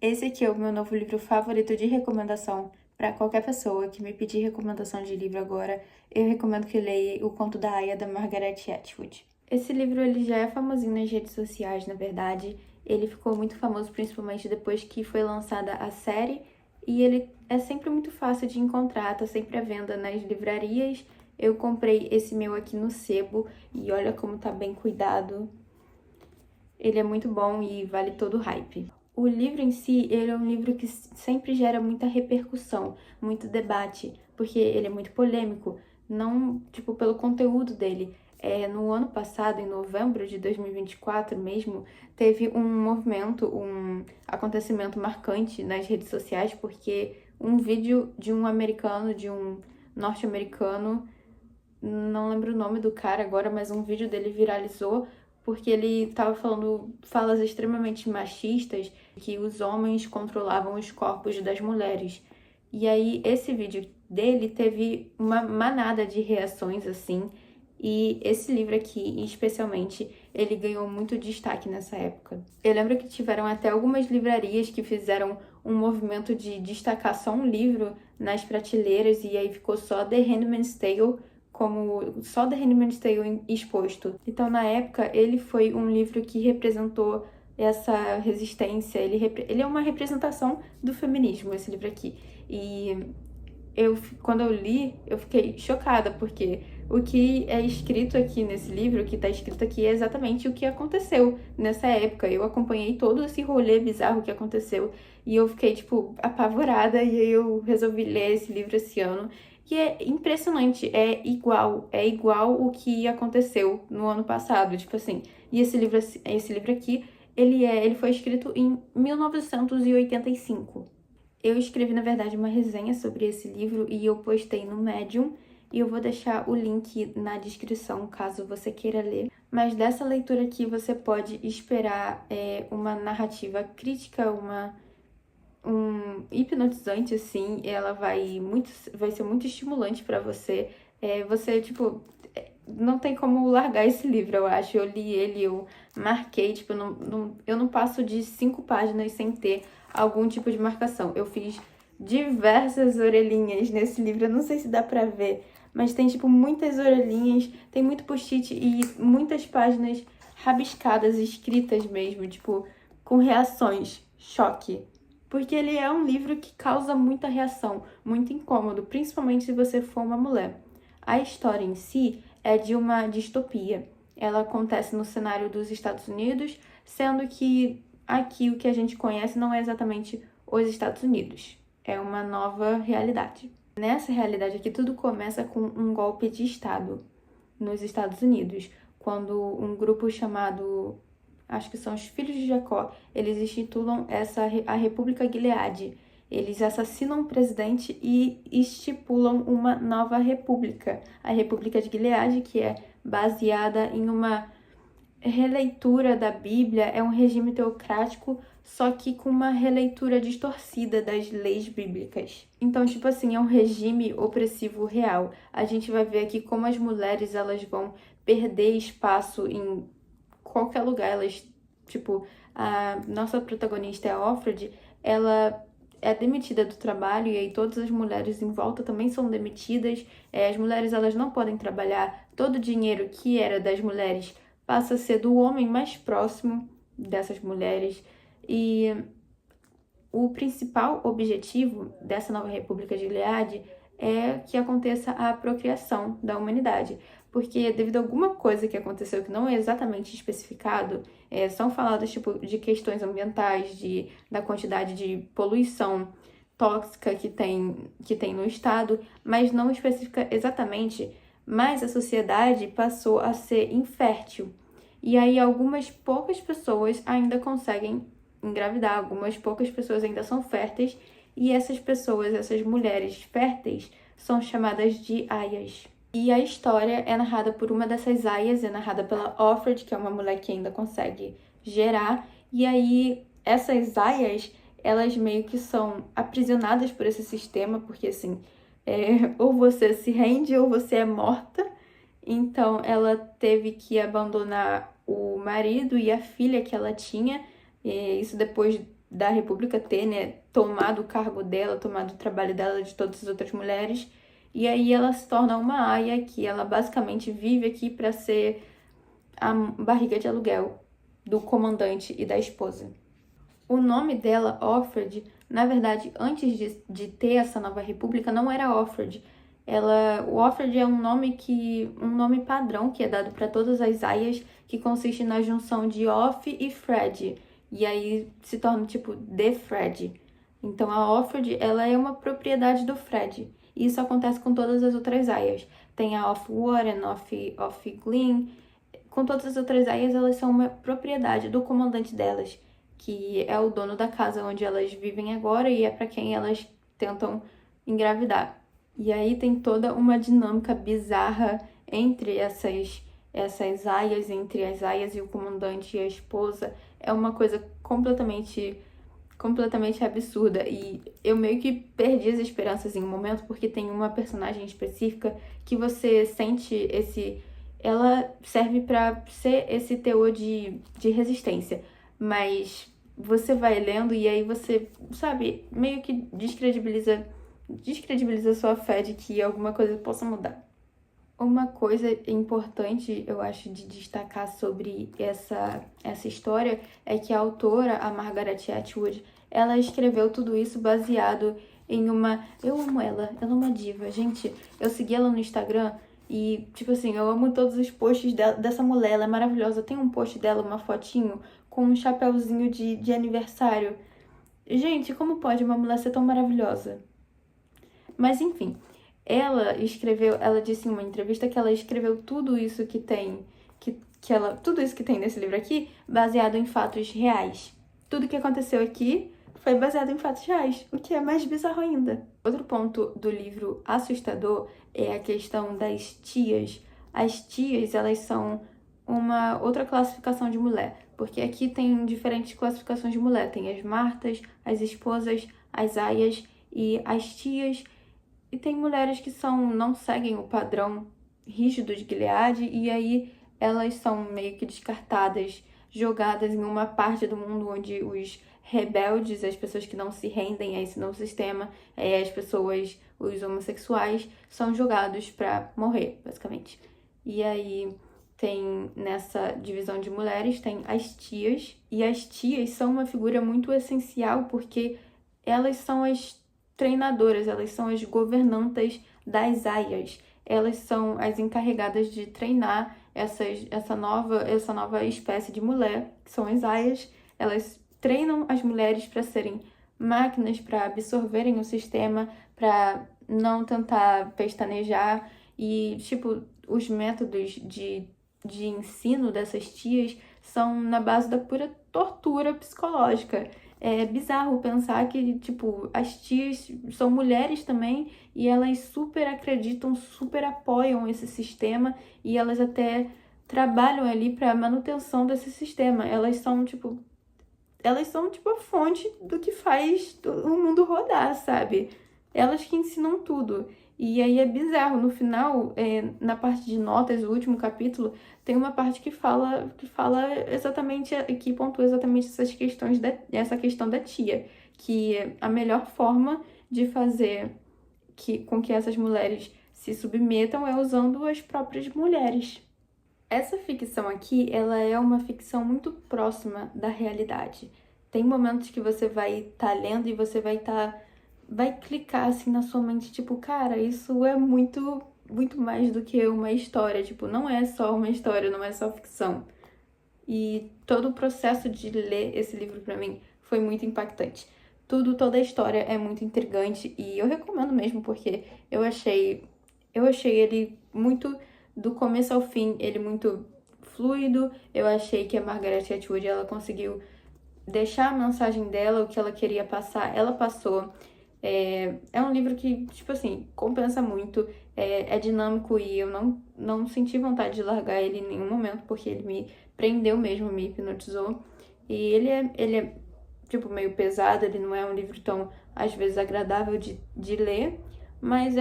Esse aqui é o meu novo livro favorito de recomendação para qualquer pessoa que me pedir recomendação de livro agora. Eu recomendo que leia O Conto da Aia, da Margaret Atwood. Esse livro ele já é famosinho nas redes sociais, na verdade. Ele ficou muito famoso principalmente depois que foi lançada a série. E ele é sempre muito fácil de encontrar, tá sempre à venda nas livrarias. Eu comprei esse meu aqui no sebo e olha como tá bem cuidado. Ele é muito bom e vale todo o hype. O livro em si, ele é um livro que sempre gera muita repercussão, muito debate, porque ele é muito polêmico, não, tipo, pelo conteúdo dele. No ano passado, em novembro de 2024 mesmo, teve um movimento, um acontecimento marcante nas redes sociais, porque um vídeo de um americano, de um norte-americano, não lembro o nome do cara agora, mas um vídeo dele viralizou porque ele estava falando falas extremamente machistas, que os homens controlavam os corpos das mulheres. E aí esse vídeo dele teve uma manada de reações assim, e esse livro aqui, especialmente, ele ganhou muito destaque nessa época. Eu lembro que tiveram até algumas livrarias que fizeram um movimento de destacar só um livro nas prateleiras, e aí ficou só The Handmaid's Tale, como só The Handmaid's Tale exposto. Então, na época, ele foi um livro que representou essa resistência, ele é uma representação do feminismo, esse livro aqui. E quando eu li, eu fiquei chocada, porque o que é escrito aqui nesse livro, o que está escrito aqui é exatamente o que aconteceu nessa época. Eu acompanhei todo esse rolê bizarro que aconteceu e eu fiquei, tipo, apavorada, e aí eu resolvi ler esse livro esse ano. E é impressionante, é igual o que aconteceu no ano passado, tipo assim. E esse livro aqui, ele foi escrito em 1985. Eu escrevi, na verdade, uma resenha sobre esse livro e eu postei no Medium, e eu vou deixar o link na descrição caso você queira ler. Mas dessa leitura aqui você pode esperar uma narrativa crítica, um hipnotizante, assim. Ela vai ser muito estimulante para você. Não tem como largar esse livro, eu acho. Eu li ele, eu marquei, tipo, eu não passo de 5 páginas sem ter algum tipo de marcação. Eu fiz diversas orelhinhas nesse livro, eu não sei se dá pra ver, mas tem, tipo, muitas orelhinhas, tem muito post-it e muitas páginas rabiscadas, escritas mesmo, tipo, com reações, choque. Porque ele é um livro que causa muita reação, muito incômodo, principalmente se você for uma mulher. A história em si é de uma distopia. Ela acontece no cenário dos Estados Unidos, sendo que aqui o que a gente conhece não é exatamente os Estados Unidos. É uma nova realidade. Nessa realidade aqui, tudo começa com um golpe de Estado nos Estados Unidos, quando um grupo chamado, acho que são os Filhos de Jacó, eles institulam a República Gileade. Eles assassinam o presidente e estipulam uma nova república, a República de Gileade, que é baseada em uma releitura da Bíblia, é um regime teocrático, só que com uma releitura distorcida das leis bíblicas. Então, tipo assim, é um regime opressivo real. A gente vai ver aqui como as mulheres, elas vão perder espaço em qualquer lugar. Elas, tipo, a nossa protagonista, a Offred, ela é demitida do trabalho, e aí todas as mulheres em volta também são demitidas. As mulheres, elas não podem trabalhar. Todo o dinheiro que era das mulheres passa a ser do homem mais próximo dessas mulheres. E o principal objetivo dessa nova República de Gileade é que aconteça a procriação da humanidade. Porque devido a alguma coisa que aconteceu que não é exatamente especificado, são faladas tipo, de questões ambientais, da quantidade de poluição tóxica que tem no estado, mas não especifica exatamente. Mas a sociedade passou a ser infértil. E aí algumas poucas pessoas ainda conseguem engravidar, algumas poucas pessoas ainda são férteis, e essas pessoas, essas mulheres férteis, são chamadas de aias. E a história é narrada por uma dessas aias, é narrada pela Offred, que é uma mulher que ainda consegue gerar, e aí essas aias, elas meio que são aprisionadas por esse sistema, porque assim, ou você se rende ou você é morta. Então ela teve que abandonar o marido e a filha que ela tinha, isso depois da República ter, né, tomado o cargo dela, tomado o trabalho dela de todas as outras mulheres. E aí ela se torna uma aia, que ela basicamente vive aqui para ser a barriga de aluguel do comandante e da esposa. O nome dela, Offred, na verdade, antes de ter essa nova república, não era Offred. O Offred é um nome padrão que é dado para todas as aias, que consiste na junção de Off e Fred. E aí se torna tipo The Fred. Então a Offred, ela é uma propriedade do Fred. E isso acontece com todas as outras aias. Tem a Off Warren, Off Glen. Com todas as outras aias, elas são uma propriedade do comandante delas, que é o dono da casa onde elas vivem agora e é para quem elas tentam engravidar. E aí tem toda uma dinâmica bizarra entre essas aias, entre as aias e o comandante e a esposa. É uma coisa completamente absurda. E eu meio que perdi as esperanças em um momento, porque tem uma personagem específica que você sente ela serve para ser esse teor de resistência. Mas você vai lendo e aí você, sabe, meio que descredibiliza a sua fé de que alguma coisa possa mudar. Uma coisa importante, eu acho, de destacar sobre essa história é que a autora, a Margaret Atwood, ela escreveu tudo isso baseado em uma... Eu amo ela é uma diva. Gente, eu segui ela no Instagram e, tipo assim, eu amo todos os posts dessa mulher, ela é maravilhosa. Tem um post dela, uma fotinho, com um chapéuzinho de aniversário. Gente, como pode uma mulher ser tão maravilhosa? Mas, enfim, ela disse em uma entrevista que ela escreveu tudo isso que tem, tudo isso que tem nesse livro aqui, baseado em fatos reais. Tudo que aconteceu aqui foi baseado em fatos reais, o que é mais bizarro ainda. Outro ponto do livro assustador é a questão das tias. As tias, elas são uma outra classificação de mulher, porque aqui tem diferentes classificações de mulher. Tem as martas, as esposas, as aias e as tias. E tem mulheres que não seguem o padrão rígido de Gilead, e aí elas são meio que descartadas, jogadas em uma parte do mundo onde os rebeldes, as pessoas que não se rendem a esse novo sistema, os homossexuais, são jogados pra morrer, basicamente. E aí tem, nessa divisão de mulheres, tem as tias, e as tias são uma figura muito essencial porque elas são as treinadoras, elas são as governantas das aias. Elas são as encarregadas de treinar essa nova espécie de mulher, que são as aias. Elas treinam as mulheres para serem máquinas, para absorverem o sistema, para não tentar pestanejar. E, tipo, os métodos de ensino dessas tias são na base da pura tortura psicológica. É bizarro pensar que, tipo, as tias são mulheres também e elas super acreditam, super apoiam esse sistema e elas até trabalham ali para a manutenção desse sistema. Elas são, tipo, a fonte do que faz o mundo rodar, sabe? Elas que ensinam tudo. E aí é bizarro, no final, na parte de notas, o último capítulo, tem uma parte que fala exatamente, que pontua exatamente essa questão da tia, que a melhor forma de fazer com que essas mulheres se submetam é usando as próprias mulheres. Essa ficção aqui, ela é uma ficção muito próxima da realidade. Tem momentos que você vai estar lendo e você vai clicar assim na sua mente, tipo, cara, isso é muito, muito mais do que uma história, tipo, não é só uma história, não é só ficção. E todo o processo de ler esse livro pra mim foi muito impactante. Toda a história é muito intrigante e eu recomendo mesmo porque eu achei ele muito, do começo ao fim, ele muito fluido. Eu achei que a Margaret Atwood, ela conseguiu deixar a mensagem dela, o que ela queria passar, ela passou. É um livro que, tipo assim, compensa muito, é dinâmico e eu não senti vontade de largar ele em nenhum momento, porque ele me prendeu mesmo, me hipnotizou. E ele é tipo, meio pesado, ele não é um livro tão, às vezes, agradável de ler, mas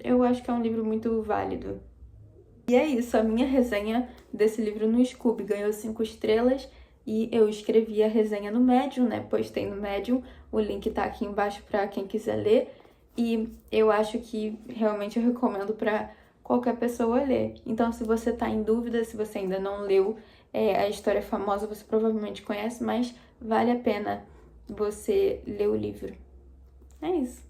eu acho que é um livro muito válido. E é isso, a minha resenha desse livro no Scoob ganhou 5 estrelas, E eu escrevi a resenha no Medium, né? Postei no Medium, o link tá aqui embaixo para quem quiser ler. E eu acho que realmente eu recomendo para qualquer pessoa ler. Então, se você tá em dúvida, se você ainda não leu, a história é famosa, você provavelmente conhece, mas vale a pena você ler o livro. É isso.